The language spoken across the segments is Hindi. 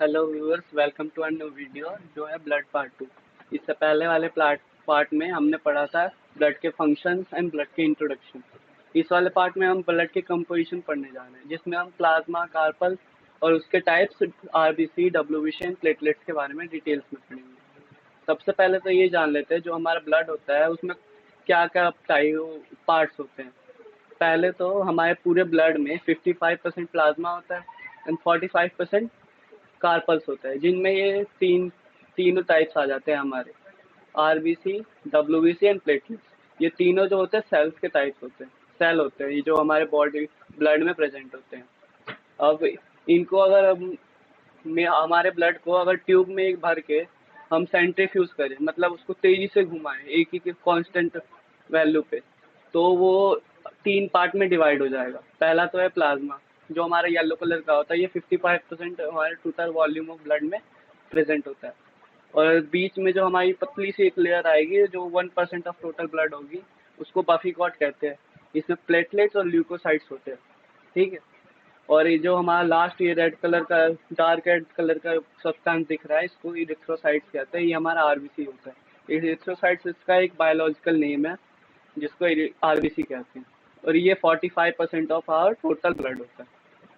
Hello viewers, welcome to a new video जो है ब्लड पार्ट 2। इससे पहले वाले पार्ट में हमने पढ़ा था ब्लड के फंक्शंस एंड ब्लड के इंट्रोडक्शन। इस वाले पार्ट में हम ब्लड के कंपोजिशन पढ़ने जा रहे हैं, जिसमें हम प्लाज्मा, कार्पल और उसके types, RBC, WBC and platelets के बारे में डिटेल्स में पढ़ेंगे। सबसे पहले तो ये जान लेते हैं जो हमारा ब्लड होता है उसमें क्या क्या टाइप पार्ट्स होते हैं। पहले तो हमारे पूरे ब्लड में 55% प्लाज्मा होता है एंड 45% कार्पल्स होता है, जिनमें ये तीनों टाइप्स आ जाते हैं हमारे, आरबीसी, डब्ल्यूबीसी एंड प्लेटलेट्स। ये तीनों जो होते हैं सेल्स के टाइप्स होते हैं, सेल होते हैं ये जो हमारे बॉडी ब्लड में प्रेजेंट होते हैं। अब इनको अगर हमारे ब्लड को अगर ट्यूब में एक भर के हम सेंट्रीफ्यूज करें, मतलब उसको तेजी से घुमाएं एक ही कांस्टेंट वैल्यू पे, तो वो तीन पार्ट में डिवाइड हो जाएगा। पहला तो है प्लाज्मा, जो हमारा येलो कलर का होता है। ये 55% हमारे टोटल वॉल्यूम ऑफ ब्लड में प्रेजेंट होता है। और बीच में जो हमारी पतली सी एक लेयर आएगी जो 1% ऑफ टोटल ब्लड होगी, उसको बफी कॉट कहते हैं। इसमें प्लेटलेट्स और ल्यूकोसाइट्स होते हैं, ठीक है। और ये जो हमारा लास्ट ये रेड कलर का, डार्क रेड कलर का सब्सटेंस दिख रहा है, इसको इरिथ्रोसाइट्स कहते हैं। ये हमारा आरबीसी होता है। इरिथ्रोसाइट्स इसका एक बायोलॉजिकल नेम है जिसको आरबीसी कहते हैं। और ये 45% ऑफ आवर टोटल ब्लड होता है,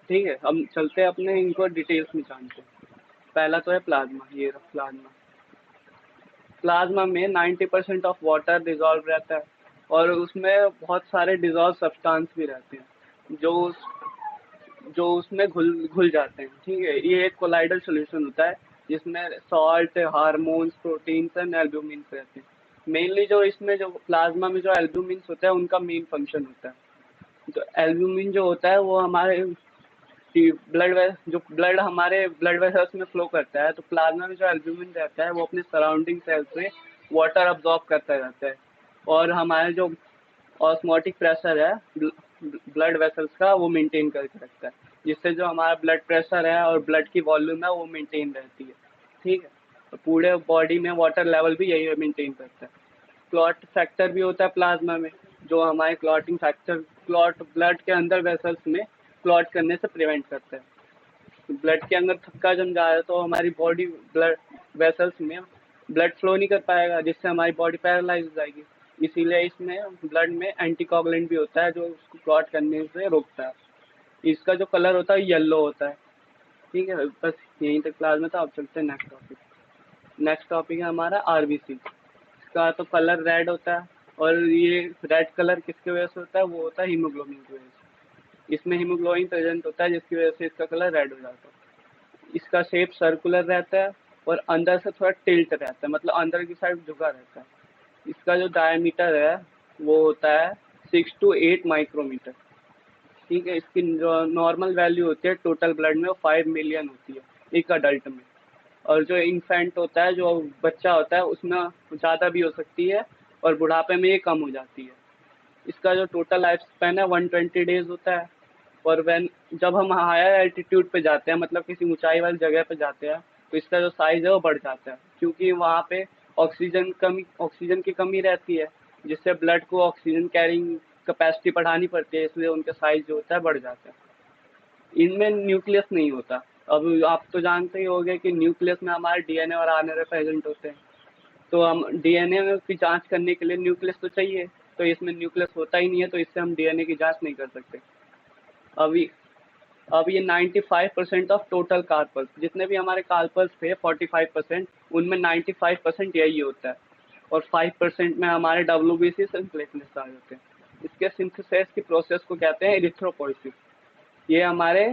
ठीक है। हम चलते हैं अपने इनको डिटेल्स में जानते हैं। पहला तो है प्लाज्मा। ये प्लाज्मा, प्लाज्मा में 90% ऑफ वाटर डिजॉल्व रहता है और उसमें बहुत सारे डिजॉल्व सब्सटेंस भी रहते हैं जो उसमें घुल घुल जाते हैं, ठीक है। ये एक कोलाइडल सॉल्यूशन होता है जिसमें salt, hormones, proteins and albumins रहते हैं। मेनली जो इसमें जो प्लाज्मा में जो एल्ब्यूमिन्स होता है उनका मेन फंक्शन होता है। तो एल्ब्यूमिन जो होता है वो हमारे जो ब्लड हमारे ब्लड वेसल्स में फ्लो करता है, तो प्लाज्मा में जो एल्ब्यूमिन रहता है वो अपने सराउंडिंग सेल्स से वाटर अब्जॉर्ब करता रहता है और हमारे जो ऑस्मोटिक प्रेशर है ब्लड वेसल्स का वो मेंटेन करके रखता है, जिससे जो हमारा ब्लड प्रेशर है और ब्लड की वॉल्यूम है वो मेंटेन रहती है, ठीक है। तो पूरे बॉडी में वाटर लेवल भी यही मेंटेन करता है। क्लॉट फैक्टर भी होता है प्लाज्मा में, जो हमारे क्लॉटिंग फैक्टर क्लॉट ब्लड के अंदर वेसल्स में क्लॉट करने से प्रिवेंट करता है। ब्लड के अंदर थक्का जम जाए तो हमारी बॉडी ब्लड वेसल्स में ब्लड फ्लो नहीं कर पाएगा, जिससे हमारी बॉडी पैरालाइज हो जाएगी। इसीलिए इसमें ब्लड में एंटीकोगुलेंट भी होता है जो उसको क्लॉट करने से रोकता है। इसका जो कलर होता है येलो होता है, ठीक है। बस यहीं तक प्लाज्मा था। अब चलते हैं नेक्स्ट टॉपिक। नेक्स्ट टॉपिक है हमारा आरबीसी। इसका तो कलर रेड होता है और ये रेड कलर किसकी वजह से होता है, वो होता है हीमोग्लोबिन की वजह से। इसमें हीमोग्लोबिन प्रेजेंट होता है जिसकी वजह से इसका कलर रेड हो जाता है। इसका शेप सर्कुलर रहता है और अंदर से थोड़ा टिल्ट रहता है, मतलब अंदर की साइड झुका रहता है। इसका जो डायमीटर है वो होता है 6 to 8 माइक्रोमीटर, ठीक है। इसकी जो नॉर्मल वैल्यू होती है टोटल ब्लड में वो 5 मिलियन होती है एक अडल्ट में। और जो इन्फेंट होता है, जो बच्चा होता है, उसमें ज़्यादा भी हो सकती है और बुढ़ापे में ये कम हो जाती है। इसका जो टोटल लाइफ स्पैन है 120 डेज होता है। और जब हम हायर एल्टीट्यूड पे जाते हैं, मतलब किसी ऊंचाई वाली जगह पे जाते हैं, तो इसका जो साइज है वो बढ़ जाता है, क्योंकि वहाँ पे ऑक्सीजन की कमी रहती है, जिससे ब्लड को ऑक्सीजन कैरिंग कैपेसिटी बढ़ानी पड़ती है, इसलिए उनका साइज जो होता है बढ़ जाता है। इनमें न्यूक्लियस नहीं होता। अब आप तो जानते ही होंगे कि न्यूक्लियस में हमारे डीएनए और आरएनए प्रेजेंट होते हैं। तो हम डीएनए की जांच करने के लिए न्यूक्लियस तो चाहिए, तो इसमें न्यूक्लियस होता ही नहीं है, तो इससे हम डीएनए की जांच नहीं कर सकते। अभी अब ये 95% ऑफ टोटल कार्पल्स, जितने भी हमारे कार्पल्स थे 45%, उनमें 95% यही होता है। और 5% में हमारे डब्ल्यूबीसी से प्लेटलेट्स आ जाते हैं। इसके सिंथेसिस की प्रोसेस को कहते हैं इरिथ्रोपोइसिस। ये हमारे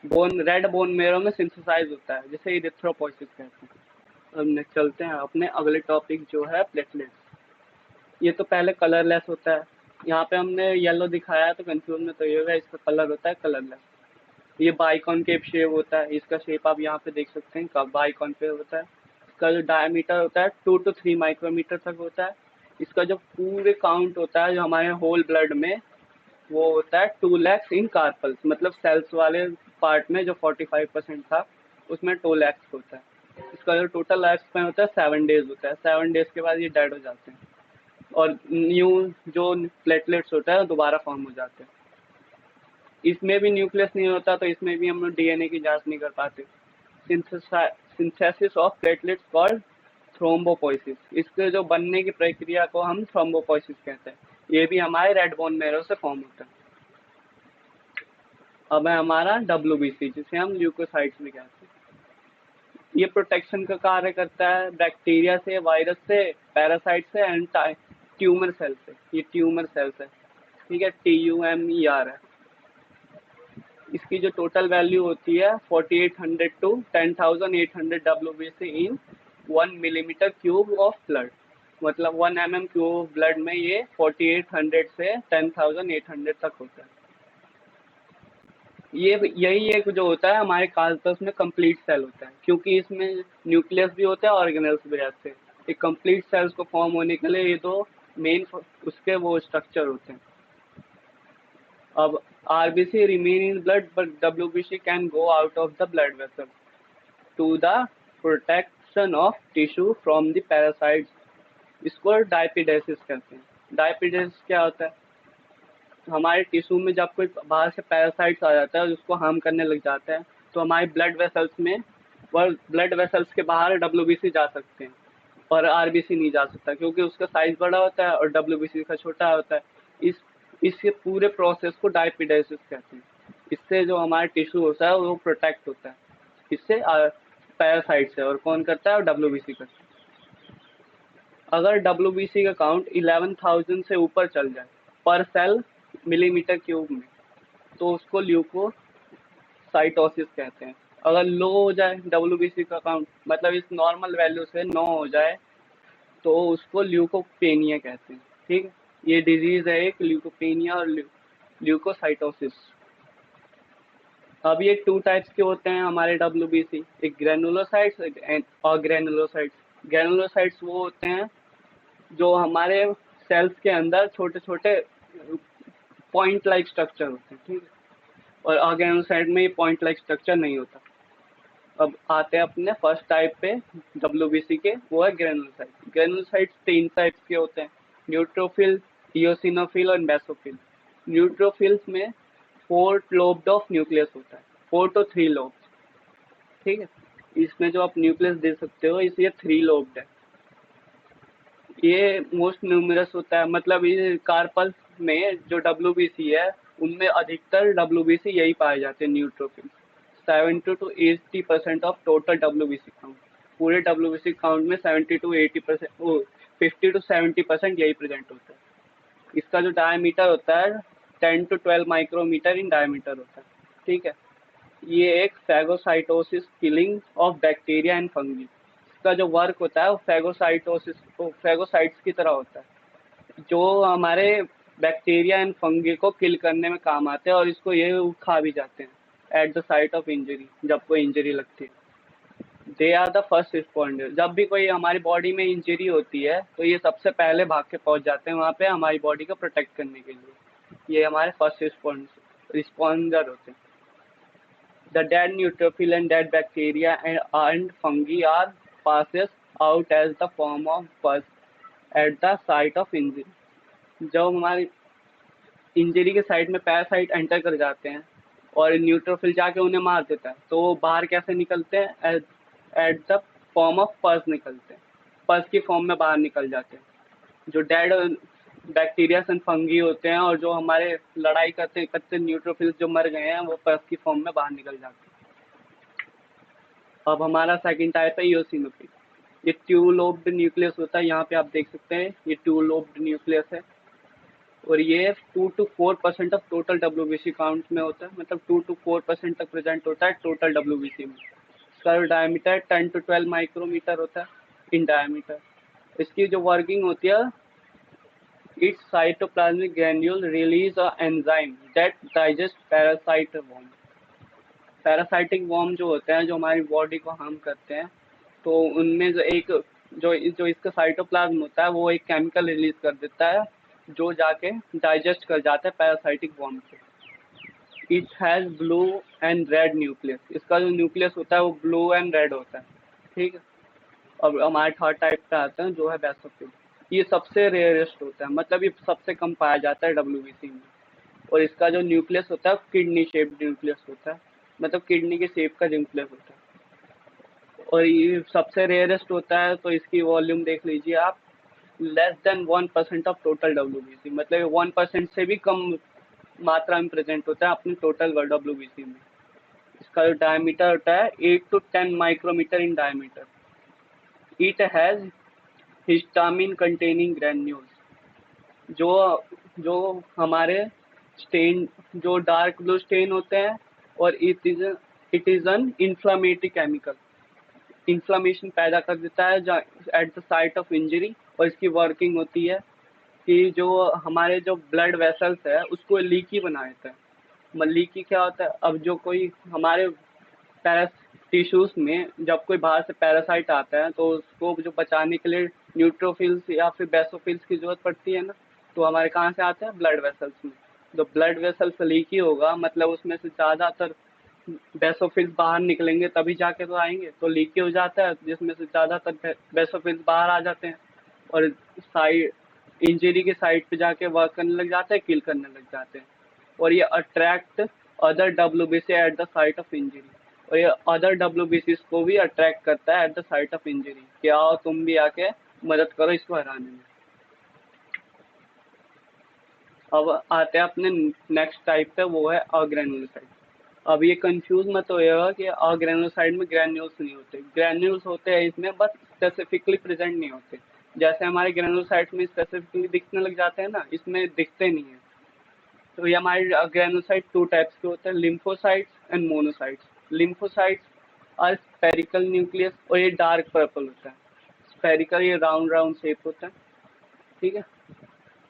रेड बोन मेरो में सिंथेसाइज होता है, जिसे इरिथ्रोपोइसिस कहते हैं। अब next चलते हैं अपने अगले टॉपिक जो है प्लेटलेट्स। ये तो पहले कलरलेस होता है। यहाँ पे हमने येलो दिखाया है तो कंफ्यूज में तो ये होगा, इसका कलर होता है कलरलेस। ये बाइकॉनकेव शेप होता है, इसका शेप आप यहाँ पे देख सकते हैं कब बाइकॉनकेव होता है। इसका जो डायमीटर होता है 2 to 3 माइक्रोमीटर तक होता है। इसका जो पूरे काउंट होता है जो हमारे होल ब्लड में, वो होता है 2 lakhs इन कार्पल्स, मतलब सेल्स वाले पार्ट में जो 45% था उसमें 2 lakhs होता है। इसका जो टोटल लाइफ स्पैन होता है 7 डेज होता है। 7 डेज के बाद ये डेड हो जाते हैं और न्यू जो प्लेटलेट्स होता है दोबारा फॉर्म हो जाते हैं। इसमें भी न्यूक्लियस नहीं होता, तो इसमें भी हम लोग डीएनए की जांच नहीं कर पाते। Synthesis of platelets called thrombopoiesis. इसके जो बनने की प्रक्रिया को हम थ्रोम्बोपोइसिस कहते हैं। ये भी हमारे रेड बोन मैरो से फॉर्म होता है। अब है हमारा WBC, जिसे हम ल्यूकोसाइट्स भी कहते हैं। ये प्रोटेक्शन का कार्य करता है बैक्टीरिया से, वायरस से, पैरासाइट से एंड ट्यूमर सेल से। ये ट्यूमर सेल्स है, ठीक है, TUMER है। इसकी जो टोटल वैल्यू होती है 4800 to 10800 WBC in 1 millimetre cube of blood. मतलब 1 mm क्यूब ब्लड में ये 4800 से 10800 तक होता है। ये यही एक जो होता है हमारे कालपस में कंप्लीट सेल होता है, क्योंकि इसमें न्यूक्लियस भी होता है, ऑर्गेनेल्स भी रहते हैं। एक कंप्लीट सेल्स को फॉर्म होने के लिए ये दो मेन उसके वो स्ट्रक्चर होते हैं। अब RBC remain in blood, but WBC can go out of the blood vessel to the protection of tissue from the parasites. इसको डायपिडेसिस कहते हैं। डायपिडेसिस क्या होता है? हमारे टिश्यू में जब कोई बाहर से पैरासाइट्स आ जाता है और उसको हार्म करने लग जाता है, तो हमारे ब्लड वेसल्स में वह ब्लड वेसल्स के बाहर WBC जा सकते हैं और RBC नहीं जा सकता, क्योंकि उसका साइज बड़ा होता है और WBC का छोटा होता है। इसके पूरे प्रोसेस को डायपिडेसिस कहते हैं। इससे जो हमारा टिश्यू होता है वो प्रोटेक्ट होता है इससे, पैरासाइट से। और कौन करता है? WBC करता है। अगर WBC का काउंट 11,000 से ऊपर चल जाए पर सेल मिलीमीटर क्यूब में, तो उसको ल्यूकोसाइटोसिस कहते हैं। अगर लो हो जाए WBC का काउंट, मतलब इस नॉर्मल वैल्यू से 9 हो जाए, तो उसको ल्यूकोपेनिया कहते हैं। ठीक है, ये डिजीज है एक, ल्यूकोपेनिया और ल्यूकोसाइटोसिस। अब ये 2 टाइप्स के होते हैं हमारे WBC, एक ग्रेनुलोसाइट्स और ग्रेनुलोसाइट्स। ग्रेनुलोसाइट्स वो होते हैं जो हमारे सेल्स के अंदर छोटे छोटे पॉइंट लाइक स्ट्रक्चर होते हैं, ठीक है, और ऑर्गेनोसाइट में ये पॉइंट लाइक स्ट्रक्चर नहीं होता। अब आते हैं अपने फर्स्ट टाइप पे WBC के, वो है ग्रेनुलोसाइट। ग्रेनुलोसाइट्स 3 टाइप्स के होते हैं, न्यूट्रोफिल, इओसिनोफिल और बेसोफिल। न्यूट्रोफिल्स में 4 लोब्ड ऑफ न्यूक्लियस होता है, 4 to 3 लोब्स, ठीक है। इसमें जो आप न्यूक्लियस दे सकते हो इसलिए 3 लोब्ड है। ये मोस्ट न्यूमरस होता है, मतलब ये कार्पल में जो WBC है उनमें अधिकतर WBC यही पाए जाते हैं, neutrophil. 70 to 80% of total WBC count, पूरे WBC काउंट में 70 to 80%, 50 to 70% यही प्रेजेंट होता है। इसका जो डायमीटर होता है 10 to 12 माइक्रोमीटर इन डायमीटर होता है, ठीक है। ये एक phagocytosis killing of bacteria and fungi. इसका जो वर्क होता है वो फैगोसाइट्स की तरह होता है, जो हमारे बैक्टीरिया एंड फंगी को किल करने में काम आते हैं, और इसको ये खा भी जाते हैं at the site of injury, जब कोई इंजरी लगती है। They are the first responder. जब भी कोई हमारी बॉडी में इंजरी होती है तो ये सबसे पहले भाग के पहुंच जाते हैं वहाँ पे हमारी बॉडी को प्रोटेक्ट करने के लिए। ये हमारे फर्स्ट रिस्पॉन्डर होते हैं। The dead neutrophil and dead bacteria and fungi are passes out as the form of pus at the site of injury. जब हमारी इंजरी के साइड में पैरासाइट एंटर कर जाते हैं और न्यूट्रोफिल जाके उन्हें मार देता है, तो वो बाहर कैसे निकलते हैं? एट द फॉर्म ऑफ पस निकलते हैं, पस की फॉर्म में बाहर निकल जाते हैं। जो डेड बैक्टीरिया एंड फंगी होते हैं और जो हमारे लड़ाई करते करते न्यूट्रोफिल्स जो मर गए हैं वो पस की फॉर्म में बाहर निकल जाते हैं। अब हमारा सेकंड टाइप है इओसिनोफिल। ये टू लोब्ड न्यूक्लियस होता है, यहाँ पे आप देख सकते हैं ये टू लोब्ड न्यूक्लियस है, और ये 2 to 4% of total WBC count में होता है, मतलब 2 to 4% तक प्रेजेंट होता है टोटल WBC में। इसका डायमीटर 10 to 12 माइक्रोमीटर होता है इन डायमीटर। इसकी जो वर्किंग होती है, its cytoplasmic granule release a enzyme that digest parasite worm. Parasitic worm जो होते हैं जो हमारी बॉडी को हार्म करते हैं, तो उनमें जो इसका साइटोप्लाज्म होता है वो एक केमिकल रिलीज कर देता है जो जाके डाइजेस्ट कर जाता है पैरासाइटिक वॉर्म को। It has blue and red nucleus. इसका जो न्यूक्लियस होता है वो ब्लू एंड रेड होता है, ठीक है। अब हमारे थर्ड टाइप पे आते हैं जो है बेसोफिल। ये सबसे रेयरेस्ट होता है, मतलब ये सबसे कम पाया जाता है WBC में, और इसका जो न्यूक्लियस होता है किडनी शेप्ड न्यूक्लियस होता है, मतलब किडनी के शेप का न्यूक्लियस होता है। और ये सबसे रेयरेस्ट होता है, तो इसकी वॉल्यूम देख लीजिए आप, less than 1% of total WBC, मतलब 1% से भी कम मात्रा में प्रेजेंट होता है अपने टोटल डब्ल्यूबीसी में। इसका जो डायमीटर होता है 8 to 10 micrometre in diameter. It has histamine containing granules, जो जो हमारे स्टेन, जो डार्क ब्लू स्टेन होते हैं, और it is an inflammatory chemical, inflammation पैदा कर देता है eight the site of injury. और इसकी वर्किंग होती है कि जो हमारे जो ब्लड वेसल्स है उसको लीकी बना देता है। लीकी क्या होता है, अब जो कोई हमारे पैरास टिश्यूज में जब कोई बाहर से पैरासाइट आता है तो उसको जो बचाने के लिए न्यूट्रोफिल्स या फिर बेसोफिल्स की जरूरत पड़ती है ना, तो हमारे कहाँ से आते हैं, ब्लड वेसल्स में। जो ब्लड वेसल्स लीकी होगा मतलब उसमें से ज़्यादातर बेसोफिल्स बाहर निकलेंगे तभी जाके तो आएंगे, तो लीकी हो जाता है जिसमें से ज़्यादातर बेसोफिल्स बाहर आ जाते हैं और साइड इंजरी के साइड पे जाके वर्क करने लग जाते हैं, किल करने लग जाते हैं। और ये attract other WBC eight the site of injury, और ये अदर डब्ल्यूबीसी को भी अट्रैक्ट करता है eight the site of injury कि आओ तुम भी आके मदद करो इसको हराने में। अब आते हैं अपने नेक्स्ट टाइप पे, वो है अग्रेनुलोसाइड। अब ये कंफ्यूज मत होइएगा कि अग्रेनुलोसाइड में ग्रैन्यूल्स नहीं होते, ग्रैन्यूल्स होते हैं इसमें, बस स्पेसिफिकली प्रेजेंट नहीं होते। जैसे हमारे ग्रैनुलोसाइड्स में स्पेसिफिकली दिखने लग जाते हैं ना, इसमें दिखते नहीं है। तो ये हमारे ग्रैनुलोसाइड टू टाइप्स के होते हैं, लिम्फोसाइट्स एंड मोनोसाइट्स। लिम्फोसाइट्स और स्पेरिकल न्यूक्लियस, और ये डार्क पर्पल होता है। स्पेरिकल ये राउंड राउंड शेप होता है, ठीक है,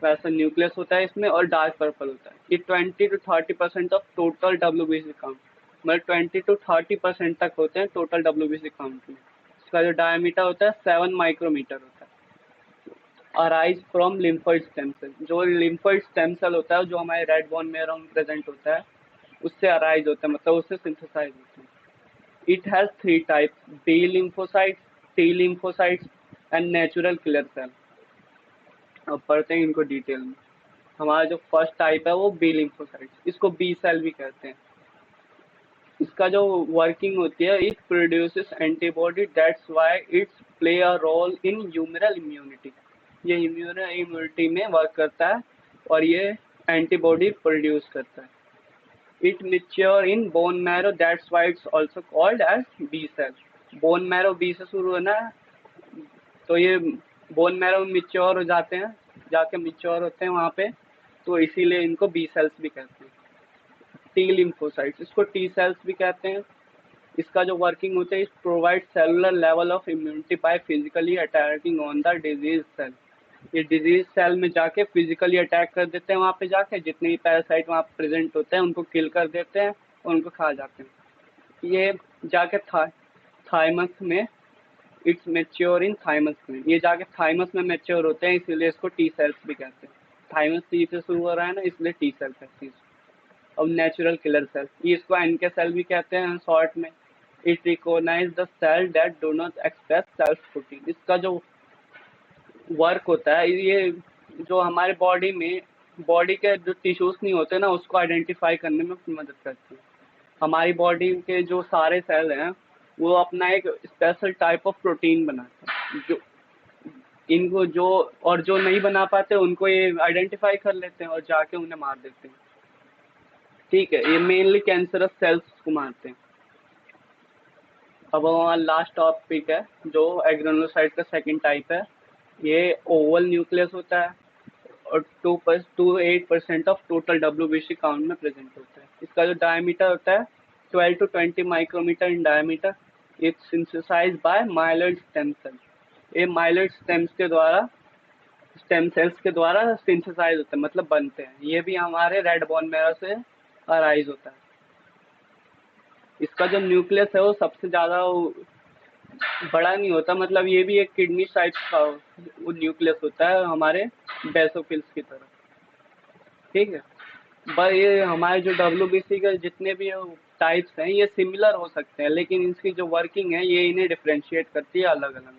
वैसा न्यूक्लियस होता है इसमें, और डार्क पर्पल होता है। ये 20 to 30% of total WBC count, मतलब 20 to 30% तक होते हैं टोटल डब्ल्यूबीसी काउंट में। इसका जो डायमीटर होता है 7 माइक्रोमीटर होता है। Arise from lymphoid stem cell, जो लिम्फोइड स्टेम सेल होता है जो हमारे रेड बोन मेरो में प्रेजेंट होता है उससे अराइज होता है, मतलब उससे सिंथेसाइज होता है। It has 3 types, B lymphocytes, T lymphocytes and natural killer cell. अब पढ़ते हैं इनको डिटेल में। हमारा जो फर्स्ट टाइप है वो बी लिम्फोसाइट्स, इसको बी सेल भी कहते हैं। इसका जो वर्किंग होती है, it produces antibody, that's why it's play a role in humoral immunity. ये ह्यूमरल इम्यूनिटी में वर्क करता है और ये एंटीबॉडी प्रोड्यूस करता है। It mature in bone marrow, that's why it's also called as B cell. Bone marrow B से शुरू होना है, तो ये बोन मैरो में मिच्योर हो जाते हैं, जाके मिच्योर होते हैं वहाँ पे, तो इसीलिए इनको बी सेल्स भी कहते हैं। टी लिम्फोसाइट्स, इसको टी सेल्स भी कहते हैं। इसका जो वर्किंग होता है, it provide cellular level of immunity by physically attacking on the disease cell. ये डिजीज सेल में जाके फिजिकली अटैक कर देते हैं, वहाँ पे जाके जितने भी पैरासाइट वहाँ प्रेजेंट होते हैं उनको किल कर देते हैं और उनको खा जाते हैं। ये जाके थाइमस में, इट्स मेच्योर इन थाइमस में, ये जाके थाइमस में मेच्योर होते हैं, इसीलिए इसको टी सेल्स भी कहते हैं। थाइमस टी से शुरू हो रहा है ना, इसलिए टी सेल कहते हैं। अब नेचुरल किलर सेल, ये इसको एनके सेल भी कहते हैं शॉर्ट में। It recognise the cell that do not express self protein. इसका जो वर्क होता है, ये जो हमारे बॉडी में, बॉडी के जो टिश्यूज नहीं होते ना उसको आइडेंटिफाई करने में मदद करती है। हमारी बॉडी के जो सारे सेल हैं वो अपना एक स्पेशल टाइप ऑफ प्रोटीन बनाते हैं, जो इनको जो और जो नहीं बना पाते उनको ये आइडेंटिफाई कर लेते हैं और जाके उन्हें मार देते हैं। ठीक है, ये मेनली कैंसरस सेल्स को मारते हैं। अब हमारा लास्ट टॉपिक है जो एग्रेनुलोसाइट का सेकंड टाइप है। ये ओवल न्यूक्लियस होता है और 2 to 8% of total WBC count में प्रेजेंट होता है। इसका जो डायमीटर होता है 12 to 20 micrometre in diameter. It's synthesised by myeloid stem cell. ये माइलॉइड स्टेम सेल्स के द्वारा सिंथेसाइज होते हैं, मतलब बनते हैं। ये भी हमारे रेड बोन मैरो से अराइज होता है। इसका जो न्यूक्लियस है वो सबसे ज़्यादा बड़ा नहीं होता, मतलब ये भी एक किडनी टाइप का वो न्यूक्लियस होता है हमारे बेसोफिल्स की तरह। ठीक है, पर ये हमारे जो डब्ल्यूबीसी के जितने भी टाइप्स हैं ये सिमिलर हो सकते हैं, लेकिन इनकी जो वर्किंग है ये इन्हें डिफ्रेंशिएट करती है अलग अलग।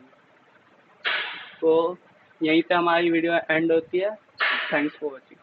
तो यहीं पे हमारी वीडियो एंड होती है। Thanks for watching.